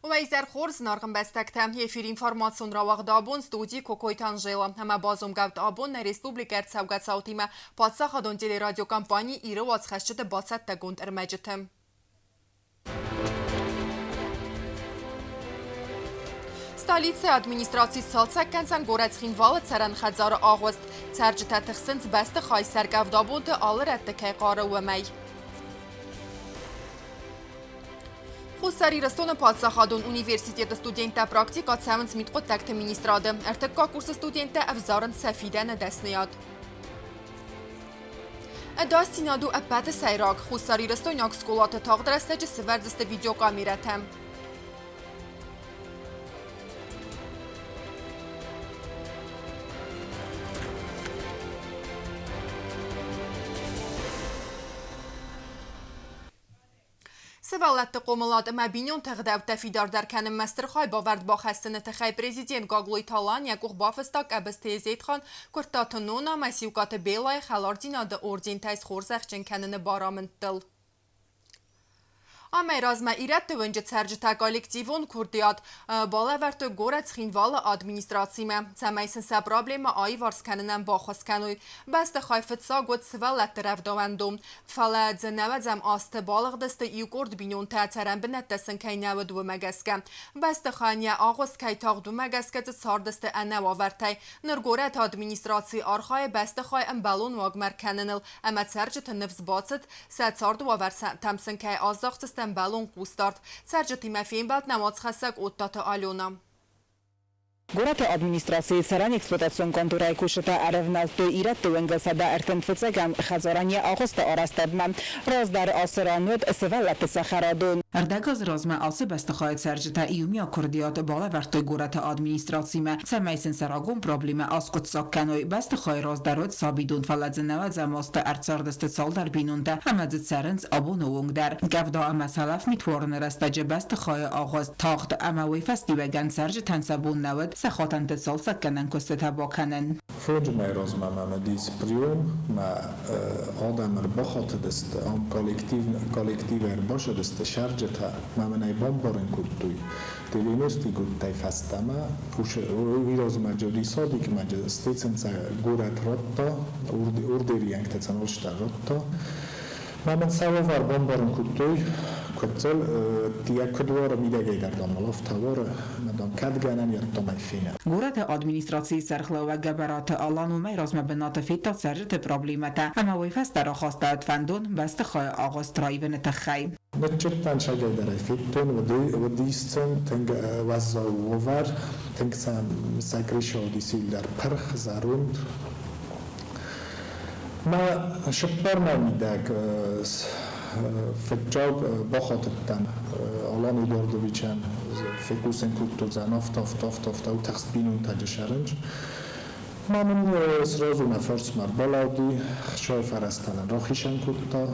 Uwejzer Khors nargın bestekte. Efir informasyon ravaq dabun studi Kokoytan jela. Hama bazum gavt abun Respublika Ertsavgat Sautime Patsakha don tele radyo kampani iro vazxashchit batsat tagund ermejitim. Stolice administracji Saltsakkensan Goratskin Valle Tsaran Khadzar August Tsarjita Tixsins beste Khayser gavdabund alrette Kaqara Wamay. Xusari Rastona Patsakha Universiteti studenta praktika tsamens mit kontakte ministrade. Ertekka kurs studenta avzaren safidan desniyad. Dastinadu apad sayrak. Xusari Rastonak skolata taqdrasteci sverdiste video kameratem. سوالات قوملات مبینون تقدر تفیدار در کنم مسترخای باورد با خستن تخی پرزیدنت گاگلوی تالان یکوخ بافستاک ابسته زیدخان کرتات نونا مسیوکات بیلای خلاردینا ده اردین تایز خورزخ چن کنن بارامن دل. Ama Erasma iret tövünce tercihte kolektivon kurdiyat balaverto gorat xinval administratsime semeysin se problema ay varskanenen baxaskanoy beste xayfetsa got svalet revdavendom fala zenevedzem aste balıq deste iugord binyon teteren binettesin kay neved و megeske beste xanya ağos kay tağdu megeske tsar deste eneva vertay nırgorat administratsi arxay beste xay embalon wagmerkenenil ama tercihte nefs batsit se tsardu و versen temsin kay azdaxtist balon قوستارد سرجتی مفیم بعد نماز خسک اوتات آلیونا Город администрации саран эксплуатацион контурай кушата аревналты ират туенгелсада эртенфицеган хазарания агоста арастадман раздар асрануд севалат сахарадун Ардагаз разма алсе бастахайт саржта иумия курдият балаверты город администрациме цемейсен сарагон проблема аскут сакканой бастахай раздарод сабидун фаладзенава замаст арцардست салдар бинунда хамадз саренс абонунгдар гавда амасалaf mitворн растаже бастахай агоз тахт амави фестиваган саржтан сабун навд سخاتن تصال سکنن کسته با کنن. فوج میراز ما دیس پریوم ما آدم رو بخاط دست آم کالکتیو باشه دست شرجتا ما منای بمبارن کردوی دیوینوستی گود تای فستما پوش ویراز مجاری سادی که مجاری استیسن سا گورت رتا اردی انگ تسان وشتا رتا ما من سوار بمبارن کردوی کتل تیا کدوار میدهی در داملاف توار مدام کدگانم یا تامایفینه. گورت ادمنستراسی سرخلا و گبرات آلان و میراز مبنات فیتا سرجت پرابلیمتا اما ویفست در خواستاد فندون بست خای آغاز ترایون تخی. نچتن شجاع در فیتون و دیستن تنگ وزا وور تنگ سام سکریش آدیسیل در پرخ زاروند. ما شپر نمیدک فجاب باخاتتن آلان ایداردویچن فکوسن کتو زن افت او تخت بینون تاج شرنج من سرازو نفرس مر بالادی شای فرستن راخیشن کتا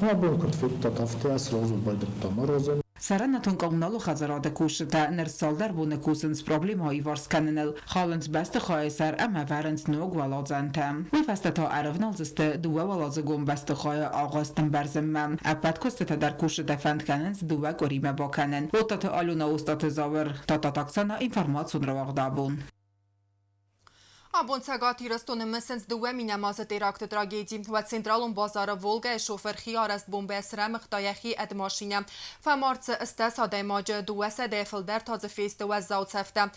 ما بون کت فکتا تافته سرازو باید تا مرازن سرانتون کامنالو خزرات کوشتا نرسالدر بونه کوسنس پروبلم هایی وارسکننل خالنس بست خواهی سر اما ورنس نوگ ولازنتم وفسته تا عرفنال زسته دوه ولازگون بست خواهی آغاستن برزمم اپد کسته در کوشتا فند کننس دوه گریمه با کنن و تا آلونا استات زاور تا تاکسانا اینفرماسون رو واقع Abon sagati rastone mesens دومی نماز تراکت تراژدی و سنترالون بازار ولگا شوفر خیار است بمب سرم خدایخی ادماشینه فمارت استاس دایماج دوسه دفل در تازه فیست و زاوت سفته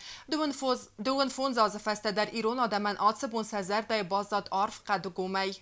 دون فون زاز فسته در ایران آدمان آتس بون سزر دای بازداد عرف قد گومی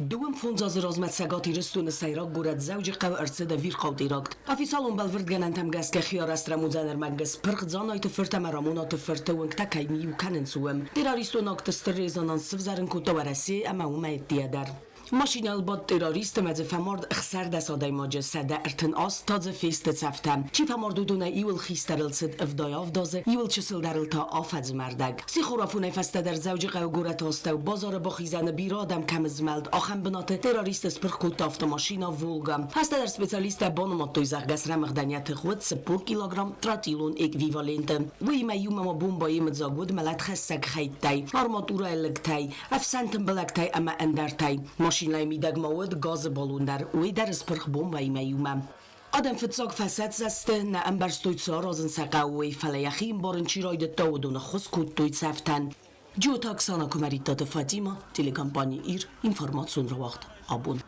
دوم فونزاز رازمت سگاتی رستون سیراک گورد زوج قو ارسه دا ویر قوت ایراکت افیسالون بلورد گنن تمگس که خیار است رموزن مگس پرخت زانای تفرت مرامونا تفرت ونگ تکای میو کنن سوم تراریستون اکتستر ریزانان سفزارن کتا ورسی اما اومد دیادر ماشینال با تروریست مزه فمارد اخسر دسادای ماجه سده ارتن آس تازه فیست سفتم چی فمارد دونه ایول خیسترل سد افدای آفدازه ایول چسل درل تا آفز مردگ سی خرافونه فسته در زوج قو گورت هسته و بازار با خیزن بیرادم کم زملد آخم بنات تروریست سپرخوت تافت ماشینا وولگم هسته در سپیسالیست بانومات توی زغگس رمغدنیت خود 3 کیلوگرم تراتیلون اکویوالنت وی میوم ما بمبای متزاگود ملت خسک خیتای آرماتورا الکتای افسنتم بلکتای اما اندرتای ماشین میدگ مواد گاز بالون در وی در سپرخ بمبای میومم Adam فتزاق فساد زسته نه امبرستوی سارازن سقاوی فلیخیم بارنچی راید تاودون خس کود توی سفتن جو تاکسانا کمریتا فاطیما تلکامپانی ایر اینفورماسیون رو وقت آبون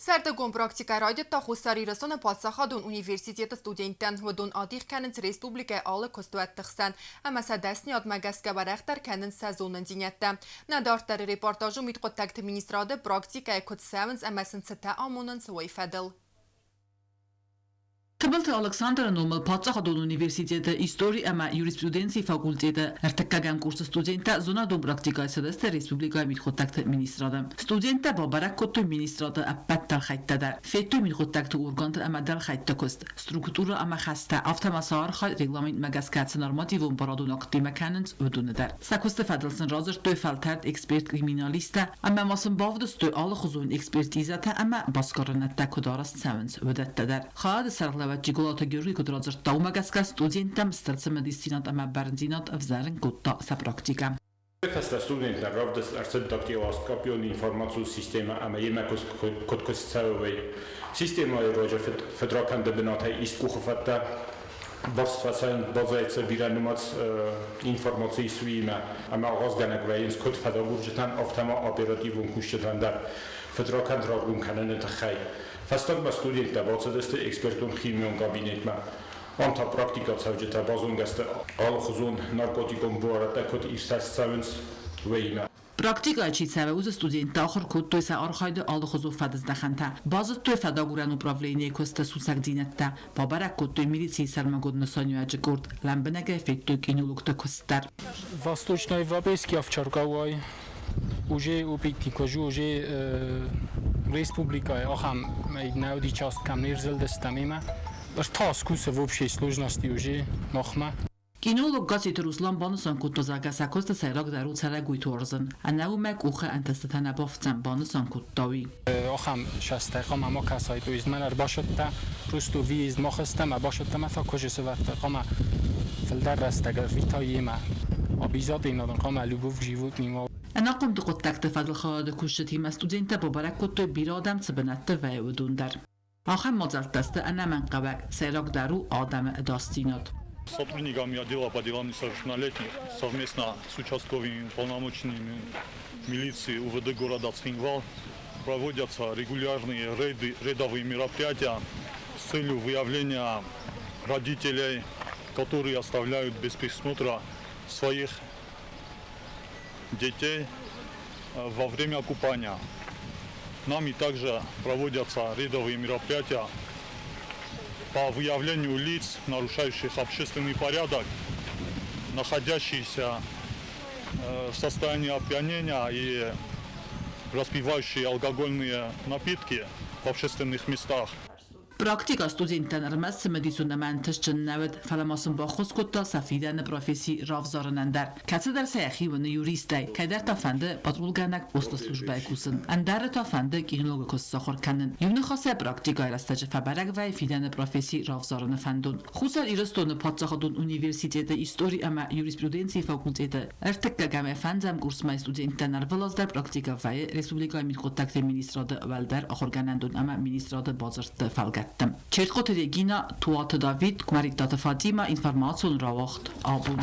Սերտգոն պրակտիկայրայդը տախուստարի ռսոնը պատսախադուն ունիվերսիտետը ստուդենտան հոդուն ադիղ կեննց ռեսպուբլիկայ ալը կոստուատ տխսան, ամասա դասնի ադմագասկա բարախտար կեննց սազոնն դինյատը։ Նա դարտարի ռեպորտաժում իտղոտակտ մինիստրադը պրակտիկայ կոտ սավնց ամասն ծտա ամոնն ծվայ ֆադլ։ Կբլթ Ալեքսանդր Նոմել Պատսախադոն ունիվերսիտետը Իսტორի ամա յուրիսպրուդենցի ֆակուլտետը արտակական կուրսը ստուդենտա զոնադոն պրակտիկայ սդստը ռեսպուբլիկայ միտխոտակտ մինիստրադը ստուդենտա բաբարակ կոտու մինիստրադը ապատտալ խայտտադար ֆետու միտխոտակտ ուրգանտը ամադալ խայտտակոստ ստրուկտուրը ամա խաստա ավտամասար խայ ռեգլամենտ մագասկացը նորմատիվում բարադուն ակտի մեքանենց վդունդար սակոստը ֆադլսն ռազեր տոյ ֆալտարտ էքսպերտ կրիմինալիստա ամա մասն բավդս տոյ ալը խուզուն էքսպերտիզատա ամա բասկարնատա կոդարս ցավնց վդատտադար խադ սարլավ Чиголата Георгий, который застал магазин студентам, старцем медицинат, а барнзинат в зарен гота sa практика. Festa student naprawdę arcydoktila skopion informacją systemu, a my jednak kod całej systemu rodzie fedrokan debinata ist kuchofata borstwacen bazajce biranumac informacji swima, a ma rozganek wejens kod fedogurjetan oftama operatywą kuszczedandar fedrokan drogum kanene tachaj. Festa ma studenta bocedeste ekspertum chemią gabinet ma. On ta praktika cały bazon gaste alchuzun narkotikum buarata kod irsasavens veina. Praktika ci całe uze studenta ochor kod to jest archajde alchuzuf fadz dakhanta. Bazı to fedaguran upravlenie kosta susak dinetta. Babarak kod to milicji salmagodno sonyaje kord. Lambenege fetto kinulukta kostar. Восточноевропейский овчарковой уже убитник уже республика ахам науди часть камнирзел дестамима Таск в общей сложности уже махма. Кинолог Гасит Руслан Банусан Кутозага Сакоста Сайрак Дару Царагуй Торзан, а наумек уха антестатана Бовцан Банусан Кутави. Ахам шастайха мама касай то из мен арбашотта просто виз махста ма башотта ма факоje севарта қама филдар растагар витаима обизат инадон қама любов живот нима أنا قمت قطعت فضل خالد كوشتي ما ستودنتا ببارك كنت بيرادم تبنت ويودون در آخر مازال دست أنا من قبل سيراك дару آدم داستينات. Сотрудниками отдела по делам несовершеннолетних совместно с участковыми полномочиями милиции УВД города Цхинвал проводятся регулярные рейдовые мероприятия с целью выявления родителей, которые оставляют без присмотра своих детей во время купания. Нами также проводятся рейдовые мероприятия по выявлению лиц, нарушающих общественный порядок, находящихся в состоянии опьянения и распивающие алкогольные напитки в общественных местах. Praktika studenten armas medicina منتشن نود فلاماسن با خود کتا سفیدن پروفسی رافزارنندر کسی در سیاحی و نیوریستی که در تافنده پاترولگانک پست سلوجبای کوسن اندر تافنده کینولوگ کس سخور کنن یون خاصه پراکتیکای راستج فبرگ و فیدن پروفسی رافزارن فندون خصوصا ایرستون پاتساخدون اونیورسیتت ایستوری اما یوریسپرودنسی فاکولتت ارتکا گام فندم کورس مای studenten اربلاز در پراکتیکا و رسوبلیکای میخوتاکت مینیستراد والدر آخرگانندون اما مینیستراد بازارت فالگت چرخوت رگینا توات داوید کمریت فاطیما اینفورماسیون را وقت آبون.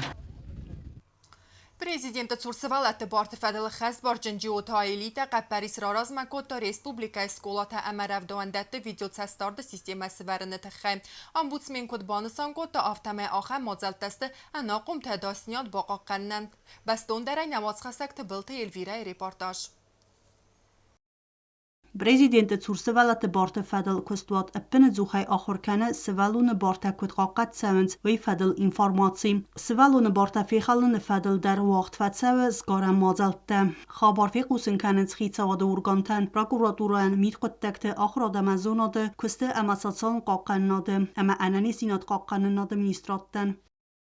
Президент Цурсевалат Барт Федел Хасбар Джинджиота Элита Капарис Раразмакота Республика Сколата Амаравдоандат видеоцастарда система Севернет Хай. Омбудсмен Код Банасан Кота Автаме Аха Мозалтасты Анакум Тадасният Бакаканнан. Бастондара Намазхасакт Билта Эльвира репортаж. Президент Цурсевалат Барт Федел Костуат Эппен Зухай Ахоркана Севалун Барта Кутқақат Савенс Вей Федел информации. Севалун Барта Фихалун Федел در وقت فتسو زگارم مازلته. خبر فی قوسن کنند خیتا و دورگانتن پراکوراتوران میتقدکت آخر دمزوناده کسته اما ساتسان قاقن ناده اما انانی سینات قاقن ناده مینیستراتن.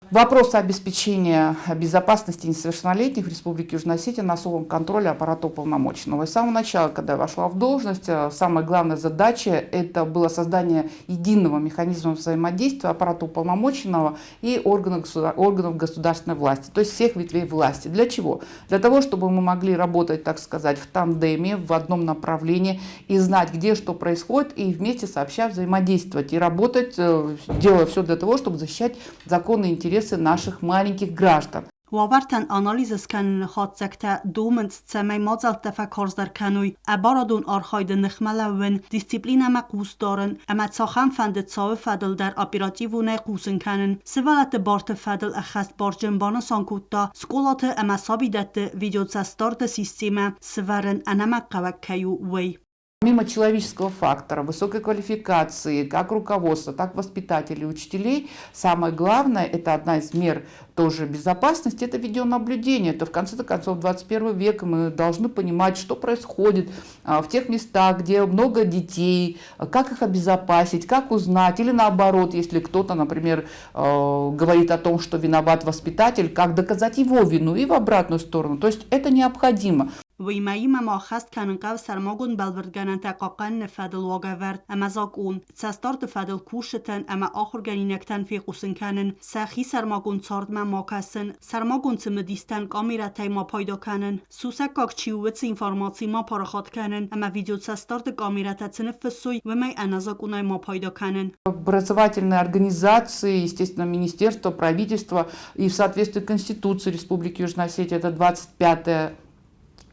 Вопрос обеспечения безопасности несовершеннолетних в Республике Южная Осетия на особом контроле аппарата уполномоченного. И с самого начала, когда я вошла в должность, самая главная задача – это было создание единого механизма взаимодействия аппарата уполномоченного и органов государственной власти, то есть всех ветвей власти. Для чего? Для того, чтобы мы могли работать, так сказать, в тандеме, в одном направлении и знать, где что происходит, и вместе сообща взаимодействовать и работать, делая все для того, чтобы защищать законные интересы наших маленьких граждан. Wavartan analiză scanul hatsecte domens cemei mazal tefekharzdar kanui abaradun arhayde nixmalawen disciplina maqusdaran ama tsaxan fande tsawe fadl dar operativune qusen kanen sevalat barte fadl akhast barjen bana sankutta skolate ama sabidette videotsastarde sistema sevaren anama qawakkayu way. Помимо человеческого фактора, высокой квалификации, как руководства, так и воспитателей, учителей, самое главное, это одна из мер тоже безопасности, это видеонаблюдение. Это в конце концов 21 века мы должны понимать, что происходит в тех местах, где много детей, как их обезопасить, как узнать, или наоборот, если кто-то, например, говорит о том, что виноват воспитатель, как доказать его вину и в обратную сторону. То есть это необходимо. ویمایی مماخست کنن قو سرماگون بلوردگانن تقاقن فدل واگورد اما زاگون تستارت فدل کوشتن اما آخر گنینکتن فی قوسن کنن سخی سرماگون چارد مماکسن سرماگون تمدیستن کامیرتای ما پیدا کنن سوسک کاکچیووت اینفارماسی ما پارخات کنن اما ویدیو تستارت کامیرتا تنفسوی و می انازاگونای ما پیدا کنن. Образовательные организации, естественно, министерство, правительство и в соответствии с Конституцией Республики Южная Осетия, это 25-я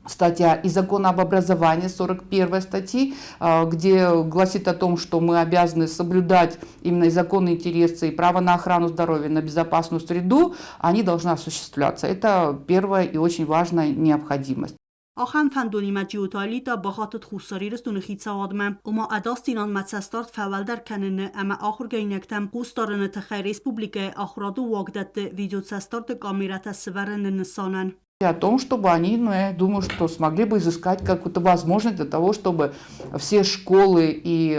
статья и закон об образовании, 41 статьи, где гласит о том, что мы обязаны соблюдать именно и законные интересы, и право на охрану здоровья, на безопасную среду, они должны осуществляться. Это первая и очень важная необходимость. آخام فندونی مجیوتالی تا بخاطر خوصاری رستون خیتسا آدمه اما اداستینان متسستارت فول در کننه اما آخر گینکتم قوس دارن تخیر ریسپوبلیکه آخرادو واگدت ویدیو تستارت کامیرات سورن نسانن. О том, чтобы они, я думаю, что смогли бы изыскать какую-то возможность для того, чтобы все школы и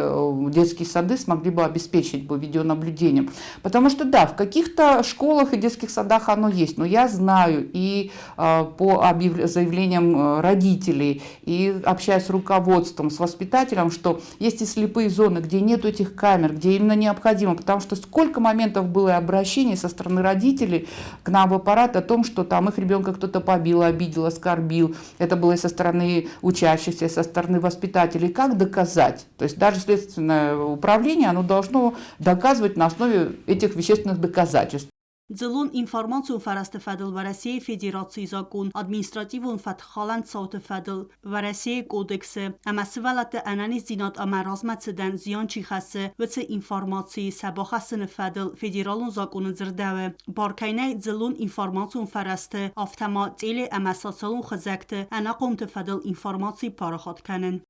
детские сады смогли бы обеспечить бы видеонаблюдением. Потому что да, в каких-то школах и детских садах оно есть, но я знаю и по заявлениям родителей, и общаясь с руководством, с воспитателем, что есть и слепые зоны, где нет этих камер, где именно необходимо, потому что сколько моментов было и обращений со стороны родителей к нам в аппарат о том, что там их ребенка кто-то побил, обидел, оскорбил. Это было и со стороны учащихся, и со стороны воспитателей. Как доказать? То есть даже следственное управление, оно должно доказывать на основе этих вещественных доказательств. Ձլուն ինվորմացուն վարաստ ֆադլ վարասիի ֆեդերացիի զակուն ադմինիստրատիվուն ֆատխալան ծոտ ֆադլ վարասիի կոդեքսը ամասվալատը անանից զինատ ամարազմացդան զիան չի խասը վցը ինվորմացիի սաբախասն ֆադլ ֆեդերալուն զակունը ձրդավը բարքայնայ ձլուն ինվորմացուն վարաստը ավտամա ծիլի ամասացալուն խզակտը անaqomtă ֆադլ ինվորմացիի пароход канен.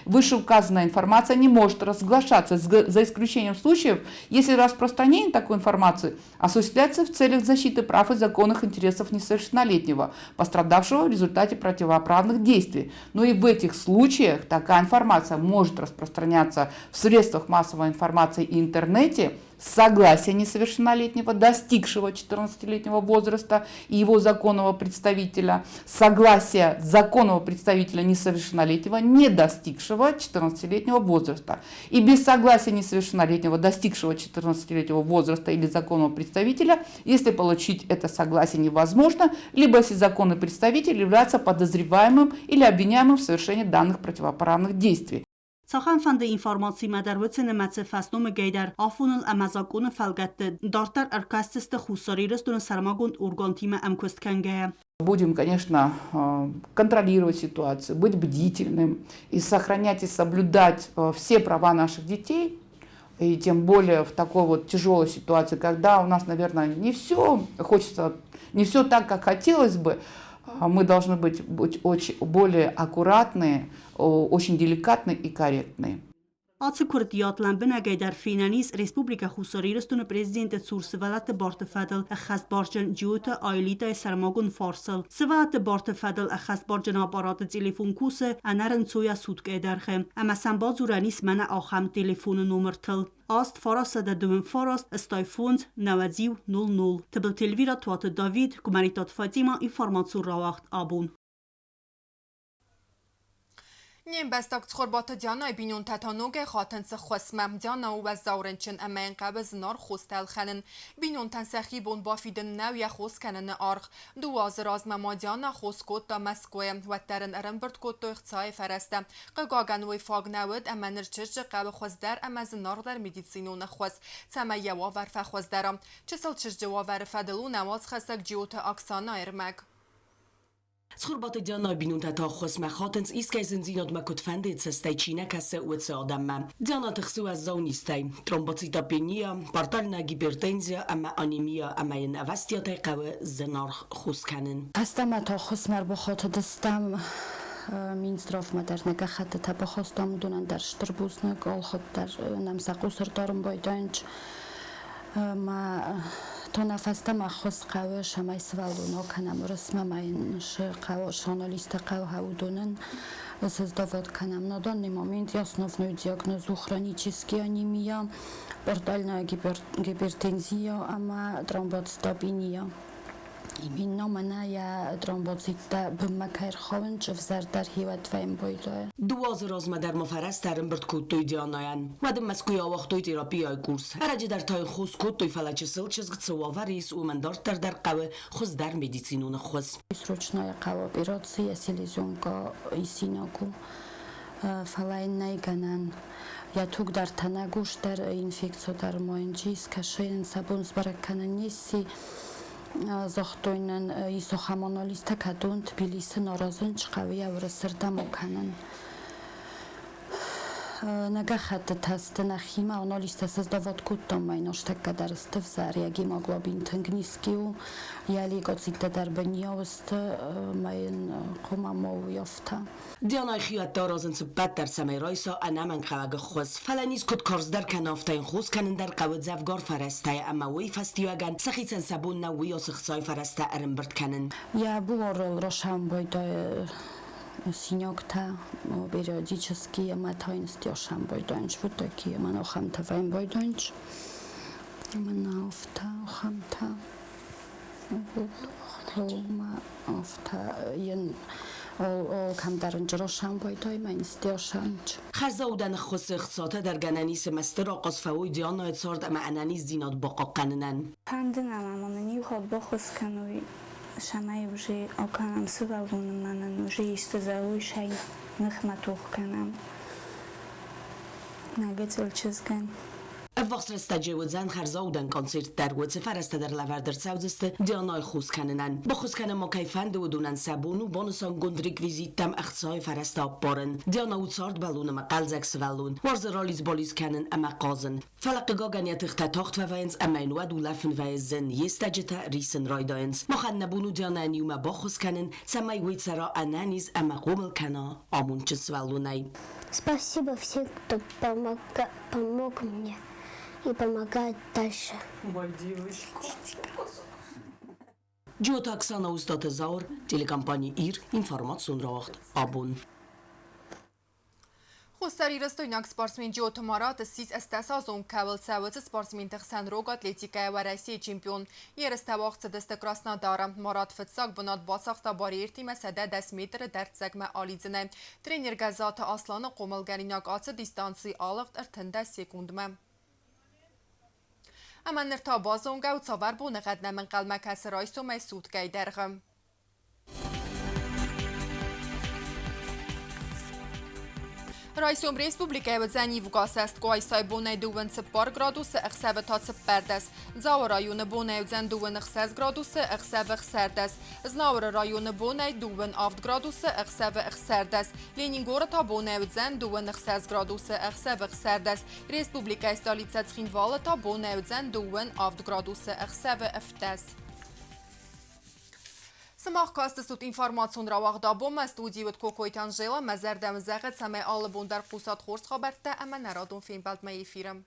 Вышеуказанная информация не может разглашаться, за исключением случаев, если распространение такой информации осуществляется в целях защиты прав и законных интересов несовершеннолетнего, пострадавшего в результате противоправных действий. Но и в этих случаях такая информация может распространяться в средствах массовой информации и интернете с согласия несовершеннолетнего, достигшего 14-летнего возраста и его законного представителя, согласия законного представителя несовершеннолетнего, не достигшего 14-летнего возраста. И без согласия несовершеннолетнего, достигшего 14-летнего возраста или законного представителя, если получить это согласие невозможно, либо если законный представитель является подозреваемым или обвиняемым в совершении данных противоправных действий. Saxan fanda informații mădărvățene măță fasnume găidar afunul amazacune falgatte dartar arkasteste хусари растуна сармагунд ургантима амкосткангая. Будем, конечно, контролировать ситуацию, быть бдительным и сохранять и соблюдать все права наших детей. И тем более в такой вот тяжелой ситуации, когда у нас, наверное, не все хочется, не все так, как хотелось бы, мы должны быть очень более аккуратные, очень деликатные и корректные. Ați Kurdiyatlan binagay der finanis Respublika Xusarîristûn prezidentê Sûr Sivelatê Bartefedil xestbarcên ciyota aylîtay sermagun farsal. Sivelatê Bartefedil xestbarcên aparatê telefon kuse enerin soya sûdkê derxe. Em sembaz û renîs mene axem telefonu numrtil. Ast farasa de dumin farast stayfons 9000. Tıbıl telvira tuatı David kumaritat Fatima informasyonu rawaxt abun. نیم بستاک تخربات دیانا بینون تتانوگ خاتن سخوسمم دیانا و زاورنچن امین قبض نار خوستل خنن بینون تنسخی بون بافیدن نو یا خوست کنن آرخ دواز راز مما دیانا خوست کود دا مسکوی و ترن ارنبرد کود دو اختصای فرسته قگاگن وی فاگ نود امنر چرچ قب خوزدر امز نار در میدیسینون خوست تما یوا ورف خوزدرم چسل چرچ واور فدلو نواز خسک جیوت اکسانا ارمگ Schurbate Diana binunta ta khosma khatens iskaisen zinod makut fandet sestay china kasse utse adamma. Diana tkhsu az zaunistay. Trombocita penia, partalna hipertenzia ama anemia ama in avastiata qawa zenar khuskanen. Astama ta khosmar bo khata dastam Minstrov madarnaga khatta ta bo khostam dunan dar shturbusna gol khot dar namsa qusr darum boydanch ma تو نفستم اخوز قوه شمای سوالونا کنم رسم ماین قوه شانالیست قوه هودونن создавать канам. На данный момент я основную диагнозу хроническая анемия, портальная гипертензия, ама тромбоцитопения. Именно мене я тромбоцита бмакер ховенч в зардар хиват вайм бойдое. Дуаз розма در مفرست در امبرد کودتوی دیاناین. ودم مسکوی آوختوی تراپیای کورس. هرچه در تای خوز کودتوی فلچ سلچز گتسواوریس و من دارتر در قوه خوز در مدیسینون خوز. Срочная قوه операция селезенка и синагу. Фалайн найганан. Я тук дар танагуш дар инфекцию дар моинджис кашен сабун сбараканан неси. Зохтойнен исохамоналиста кадун Тбилиси наразын чиқави аврасырда муканан. Нагахата тастына хима аналиста создават куттам майноштакка дарысты в заря гемоглобин тангнискиу яли гоцикта дарбаниост майн комамов яфта. دیانای خیات دارازن سبت در سمی رایسا انامن قوگ خوز فلانیز کد کارزدر کنافتاین خوز کنن در قوت زفگار فرسته اما وی فستیوگن سخیصن سبون نوی و سخصای فرسته ارنبرد کنن. Я бывал рошам бойдой синёкта периодически матайность ошам бойдойнч вот такие манохам таваем бойдойнч манаофта хамта хома офта ен او کم در اینجا روشن بایدای من استیاشنج خزاودن خوز اختصاطه در گنانی سمستر آقاز فوی دیانا اتسارد اما انانی زیناد باقا قننن پندنم اما منی خواب بخوز کنوی شمای بجی آکانم سوالون منن بجی استزاوی شای نخمتوخ کنم نگتل چیزگن افوخس رستجه زن خرزاودن کنسرت در وچه فرسته در لوردر سوزسته دیانای خوز کننن با خوز کنن ما کیفند و دونن سبونو بانسان گندریک ویزیتم اختصای فرسته بارن دیانا و تسارد بلون اما قلزک سوالون وارز رالیز بالیز کنن اما قازن فلق گاگنیت اختتاخت و وینز اما اینواد و لفن ویزن یستجه تا ریسن رایداینز ما خد نبونو دیانا انیوما با خوز کنن سمای وید سرا انانیز اما قومل کنا آمون چه سوالونای Спасибо всем, кто помог мне и помогает дальше. جوتا اکسانا استاد زار تلکمپانی ایر اینفورماسیون راخت آبون Хустари растойнак спортсмен Джо Томарат сис эстасазон кавал савыц спортсмен тахсан рог атлетика ва Россия чемпион. Ереставахца даста Краснодара. Марат Фитсак бунат басахта бари иртима сада 10 метр дартсагма алидзине. Тренер Газата Аслана Qomilgarinак atsa distansi alagt irtinda sekundma. Aman nirta bazonga u tsavar bu naqadna min qalma kasiraysu maysud gaydargam. رئیسم ریسپوبلیکای و زنی وگاس است که ایستای بونه دوون سپار گرادوس اخساب تا سپردس. زاور رایون بونه زن دوون اخساز گرادوس اخساب اخسردس. زناور رایون بونه دوون آفت گرادوس اخساب اخسردس. لینینگور تا بونه زن دوون اخساز گرادوس اخساب اخسردس. ریسپوبلیکای استالیتس خینوال تا بونه زن دوون آفت گرادوس اخساب افتس. Smaak kastestut information rawagda bomma studiot Kokoit Angela mazerdem zeget same alle bondar pusat horst haberte ama naradon fénybelt mely firm.